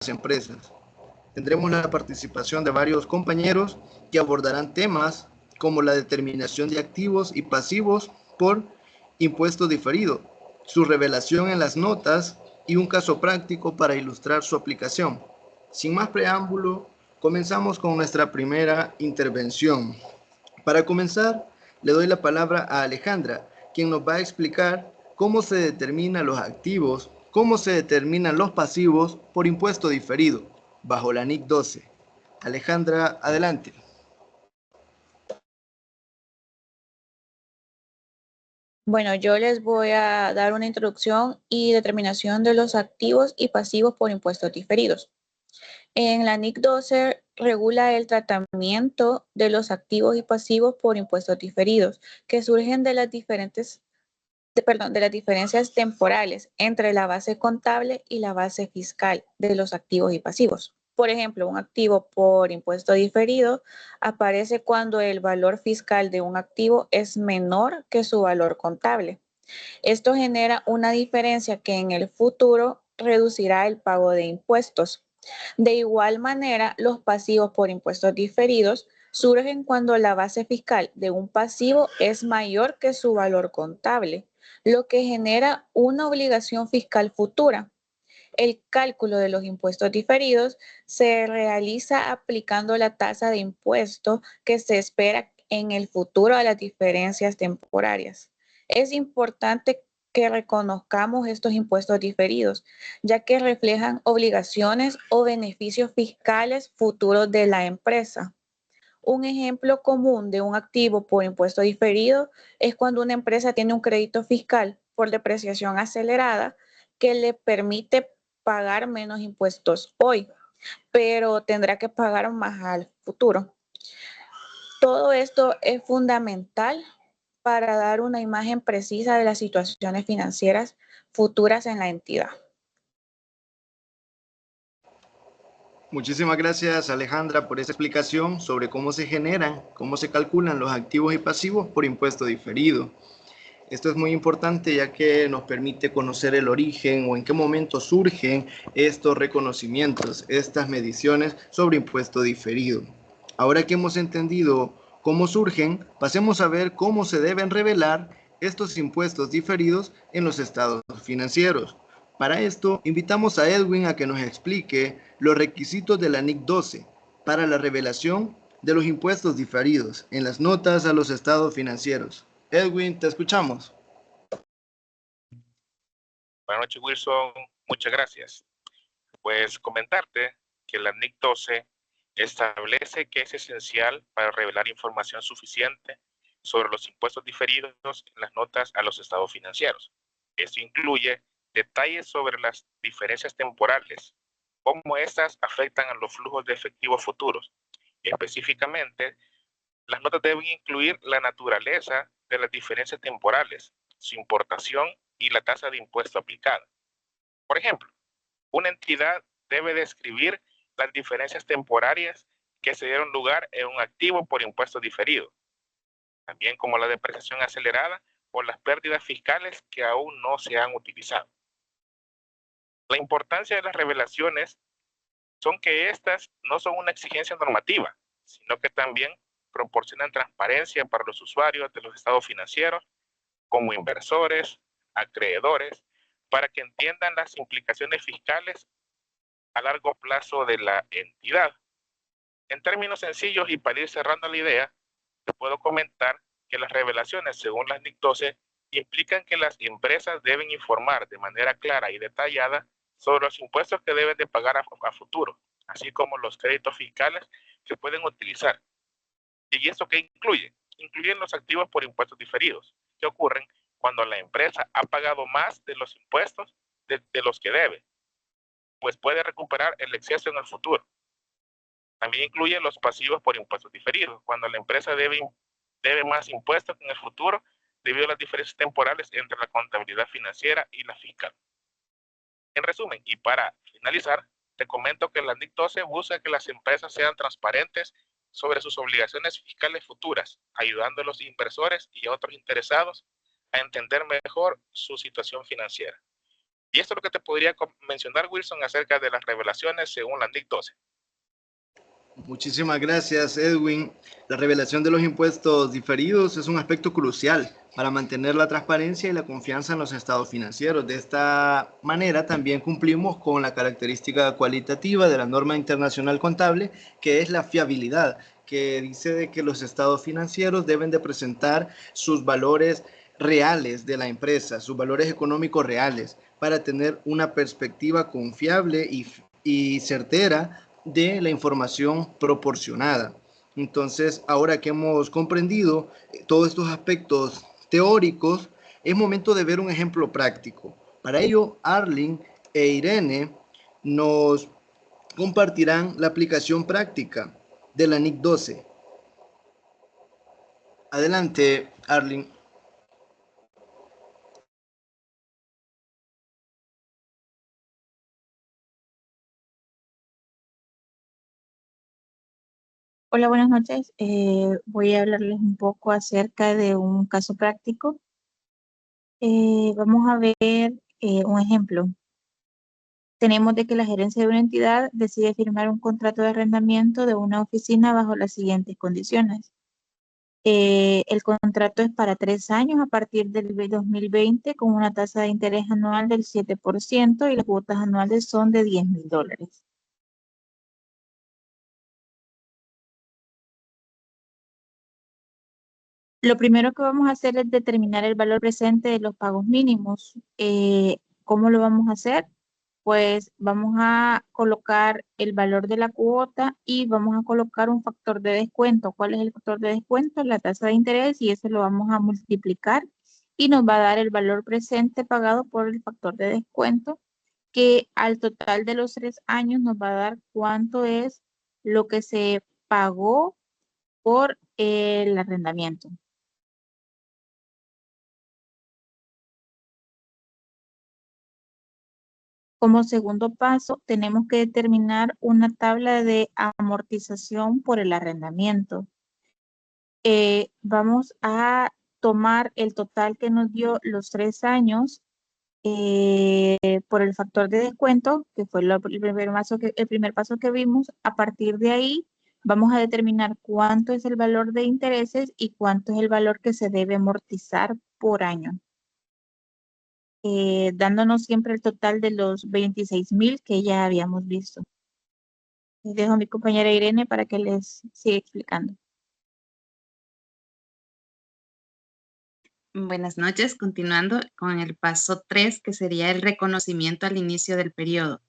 las empresas. Tendremos la participación de varios compañeros que abordarán temas como la determinación de activos y pasivos por impuesto diferido, su revelación en las notas y un caso práctico para ilustrar su aplicación. Sin más preámbulo, comenzamos con nuestra primera intervención. Para comenzar, le doy la palabra a Alejandra, quien nos va a explicar cómo se determinan los activos, cómo se determinan los pasivos por impuesto diferido, bajo la NIC 12. Alejandra, adelante. Bueno, yo les voy a dar una introducción y determinación de los activos y pasivos por impuestos diferidos. En la NIC 12 regula el tratamiento de los activos y pasivos por impuestos diferidos que surgen de las diferencias temporales entre la base contable y la base fiscal de los activos y pasivos. Por ejemplo, un activo por impuesto diferido aparece cuando el valor fiscal de un activo es menor que su valor contable. Esto genera una diferencia que en el futuro reducirá el pago de impuestos. De igual manera, los pasivos por impuestos diferidos surgen cuando la base fiscal de un pasivo es mayor que su valor contable, lo que genera una obligación fiscal futura. El cálculo de los impuestos diferidos se realiza aplicando la tasa de impuesto que se espera en el futuro a las diferencias temporarias. Es importante que reconozcamos estos impuestos diferidos, ya que reflejan obligaciones o beneficios fiscales futuros de la empresa. Un ejemplo común de un activo por impuesto diferido es cuando una empresa tiene un crédito fiscal por depreciación acelerada que le permite pagar menos impuestos hoy, pero tendrá que pagar más al futuro. Todo esto es fundamental para dar una imagen precisa de las situaciones financieras futuras en la entidad. Muchísimas gracias, Alejandra, por esa explicación sobre cómo se generan, cómo se calculan los activos y pasivos por impuesto diferido. Esto es muy importante ya que nos permite conocer el origen o en qué momento surgen estos reconocimientos, estas mediciones sobre impuesto diferido. Ahora que hemos entendido cómo surgen, pasemos a ver cómo se deben revelar estos impuestos diferidos en los estados financieros. Para esto, invitamos a Edwin a que nos explique los requisitos de la NIC 12 para la revelación de los impuestos diferidos en las notas a los estados financieros. Edwin, te escuchamos. Buenas noches, Wilson. Muchas gracias. Pues comentarte que la NIC 12 establece que es esencial para revelar información suficiente sobre los impuestos diferidos en las notas a los estados financieros. Esto incluye detalles sobre las diferencias temporales, cómo estas afectan a los flujos de efectivo futuros. Específicamente, las notas deben incluir la naturaleza de las diferencias temporales, su importación y la tasa de impuesto aplicada. Por ejemplo, una entidad debe describir las diferencias temporarias que se dieron lugar en un activo por impuesto diferido, también como la depreciación acelerada o las pérdidas fiscales que aún no se han utilizado. La importancia de las revelaciones son que estas no son una exigencia normativa, sino que también proporcionan transparencia para los usuarios de los estados financieros, como inversores, acreedores, para que entiendan las implicaciones fiscales a largo plazo de la entidad. En términos sencillos y para ir cerrando la idea, te puedo comentar que las revelaciones, según las NIC 12, implican que las empresas deben informar de manera clara y detallada sobre los impuestos que deben de pagar a futuro, así como los créditos fiscales que pueden utilizar. ¿Y esto qué incluye? Incluyen los activos por impuestos diferidos, que ocurren cuando la empresa ha pagado más de los impuestos de los que debe, pues puede recuperar el exceso en el futuro. También incluye los pasivos por impuestos diferidos, cuando la empresa debe más impuestos en el futuro debido a las diferencias temporales entre la contabilidad financiera y la fiscal. En resumen, y para finalizar, te comento que la NIC 12 busca que las empresas sean transparentes sobre sus obligaciones fiscales futuras, ayudando a los inversores y a otros interesados a entender mejor su situación financiera. Y esto es lo que te podría mencionar, Wilson, acerca de las revelaciones según la NIC 12. Muchísimas gracias, Edwin. La revelación de los impuestos diferidos es un aspecto crucial para mantener la transparencia y la confianza en los estados financieros. De esta manera también cumplimos con la característica cualitativa de la norma internacional contable, que es la fiabilidad, que dice de que los estados financieros deben de presentar sus valores reales de la empresa, sus valores económicos reales, para tener una perspectiva confiable y certera de la información proporcionada. Entonces, ahora que hemos comprendido todos estos aspectos teóricos, es momento de ver un ejemplo práctico. Para ello, Arlene e Irene nos compartirán la aplicación práctica de la NIC 12. Adelante, Arlene. Hola, buenas noches. Voy a hablarles un poco acerca de un caso práctico. Vamos a ver un ejemplo. Tenemos de que la gerencia de una entidad decide firmar un contrato de arrendamiento de una oficina bajo las siguientes condiciones. El contrato es para 3 años a partir del 2020 con una tasa de interés anual del 7% y las cuotas anuales son de $10,000. Lo primero que vamos a hacer es determinar el valor presente de los pagos mínimos. ¿Cómo lo vamos a hacer? Pues vamos a colocar el valor de la cuota y vamos a colocar un factor de descuento. ¿Cuál es el factor de descuento? La tasa de interés, y eso lo vamos a multiplicar y nos va a dar el valor presente pagado por el factor de descuento, que al total de los 3 años nos va a dar cuánto es lo que se pagó por el arrendamiento. Como segundo paso, tenemos que determinar una tabla de amortización por el arrendamiento. Vamos a tomar el total que nos dio los 3 años por el factor de descuento, que fue el primer paso que vimos. A partir de ahí, vamos a determinar cuánto es el valor de intereses y cuánto es el valor que se debe amortizar por año. Dándonos siempre el total de los 26,000 que ya habíamos visto. Les dejo a mi compañera Irene para que les siga explicando. Buenas noches, continuando con el paso 3, que sería el reconocimiento al inicio del periodo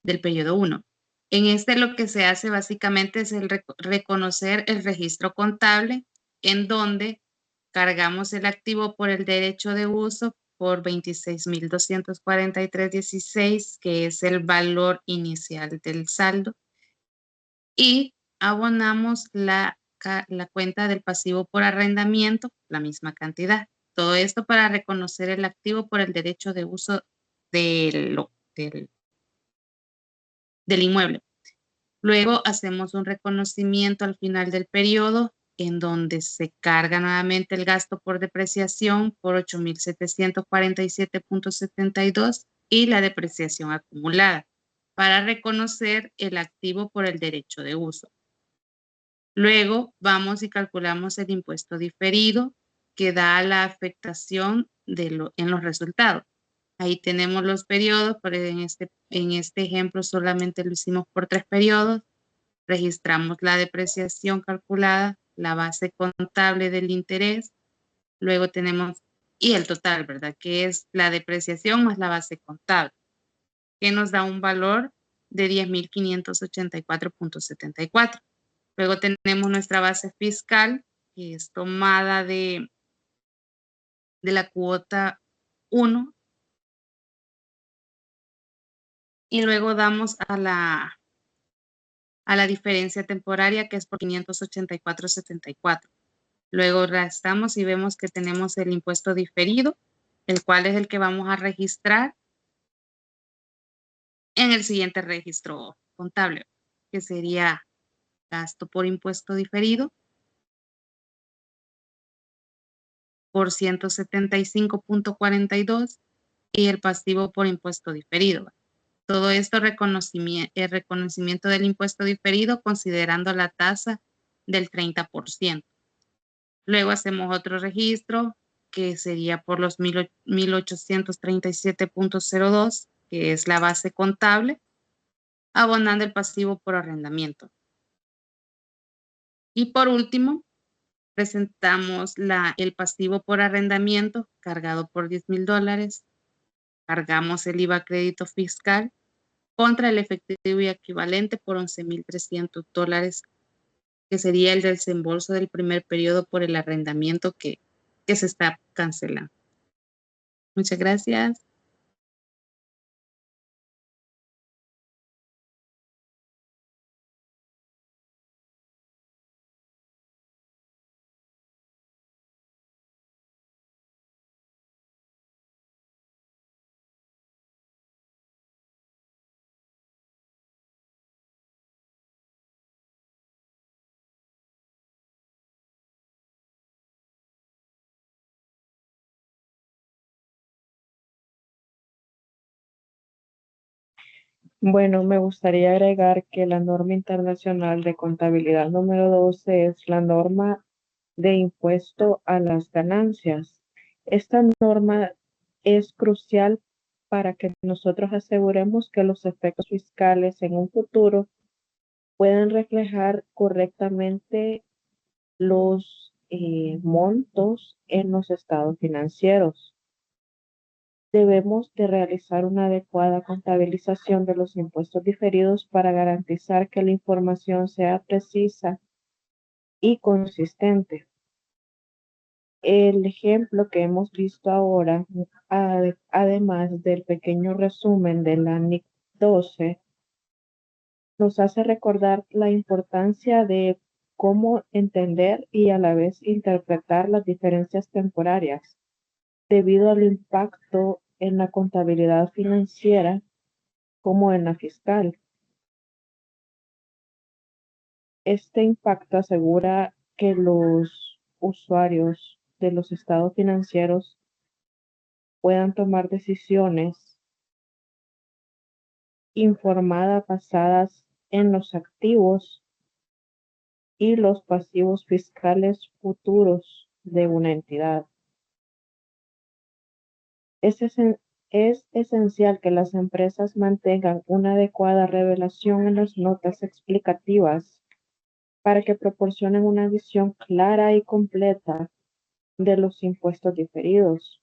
1. En este lo que se hace básicamente es el reconocer el registro contable, en donde cargamos el activo por el derecho de uso por 26,243.16, que es el valor inicial del saldo, y abonamos la cuenta del pasivo por arrendamiento, la misma cantidad. Todo esto para reconocer el activo por el derecho de uso del inmueble. Luego hacemos un reconocimiento al final del periodo, en donde se carga nuevamente el gasto por depreciación por 8,747.72 y la depreciación acumulada, para reconocer el activo por el derecho de uso. Luego vamos y calculamos el impuesto diferido, que da la afectación en los resultados. Ahí tenemos los periodos, pero en este ejemplo solamente lo hicimos por 3 periodos. Registramos la depreciación calculada, la base contable del interés, luego tenemos, y el total, ¿verdad? Que es la depreciación más la base contable, que nos da un valor de 10,584.74. Luego tenemos nuestra base fiscal, que es tomada de la cuota 1. Y luego damos a la diferencia temporaria, que es por 584.74. Luego restamos y vemos que tenemos el impuesto diferido, el cual es el que vamos a registrar en el siguiente registro contable, que sería gasto por impuesto diferido por 175.42 y el pasivo por impuesto diferido. Todo esto el reconocimiento del impuesto diferido considerando la tasa del 30%. Luego hacemos otro registro que sería por los 1837.02, que es la base contable, abonando el pasivo por arrendamiento. Y por último, presentamos el pasivo por arrendamiento cargado por $10,000. Cargamos el IVA crédito fiscal contra el efectivo y equivalente por $11,300, que sería el desembolso del primer periodo por el arrendamiento que se está cancelando. Muchas gracias. Bueno, me gustaría agregar que la norma internacional de contabilidad número 12 es la norma de impuesto a las ganancias. Esta norma es crucial para que nosotros aseguremos que los efectos fiscales en un futuro puedan reflejar correctamente los montos en los estados financieros. Debemos de realizar una adecuada contabilización de los impuestos diferidos para garantizar que la información sea precisa y consistente. El ejemplo que hemos visto ahora, además del pequeño resumen de la NIC 12, nos hace recordar la importancia de cómo entender y a la vez interpretar las diferencias temporarias debido al impacto en la contabilidad financiera como en la fiscal. Este impacto asegura que los usuarios de los estados financieros puedan tomar decisiones informadas basadas en los activos y los pasivos fiscales futuros de una entidad. Es esencial que las empresas mantengan una adecuada revelación en las notas explicativas para que proporcionen una visión clara y completa de los impuestos diferidos.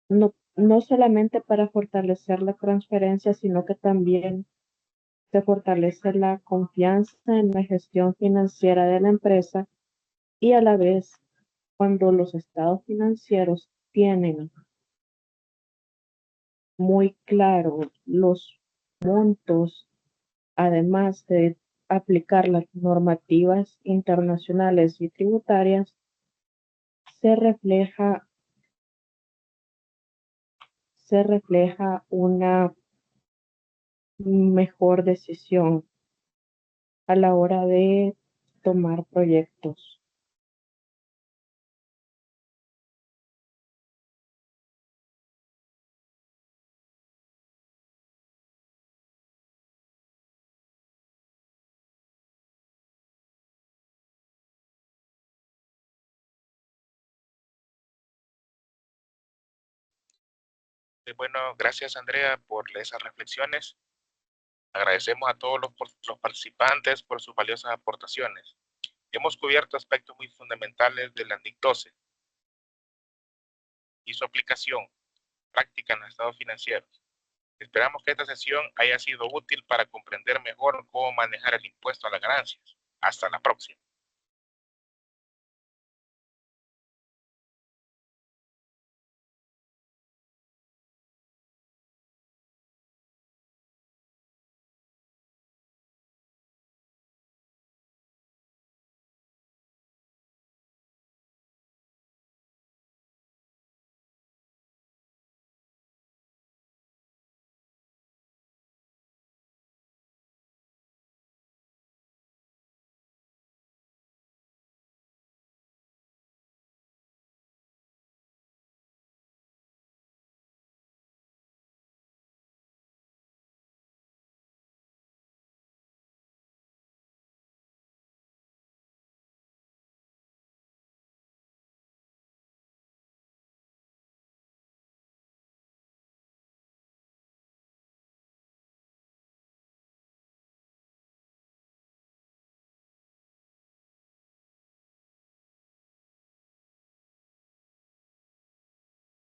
No solamente para fortalecer la transferencia, sino que también se fortalece la confianza en la gestión financiera de la empresa y a la vez, cuando los estados financieros tienen muy claro los montos, además de aplicar las normativas internacionales y tributarias, se refleja una mejor decisión a la hora de tomar proyectos. Bueno, gracias Andrea por esas reflexiones. Agradecemos a todos los participantes por sus valiosas aportaciones. Hemos cubierto aspectos muy fundamentales de la NIC 12 y su aplicación práctica en los estados financieros. Esperamos que esta sesión haya sido útil para comprender mejor cómo manejar el impuesto a las ganancias. Hasta la próxima.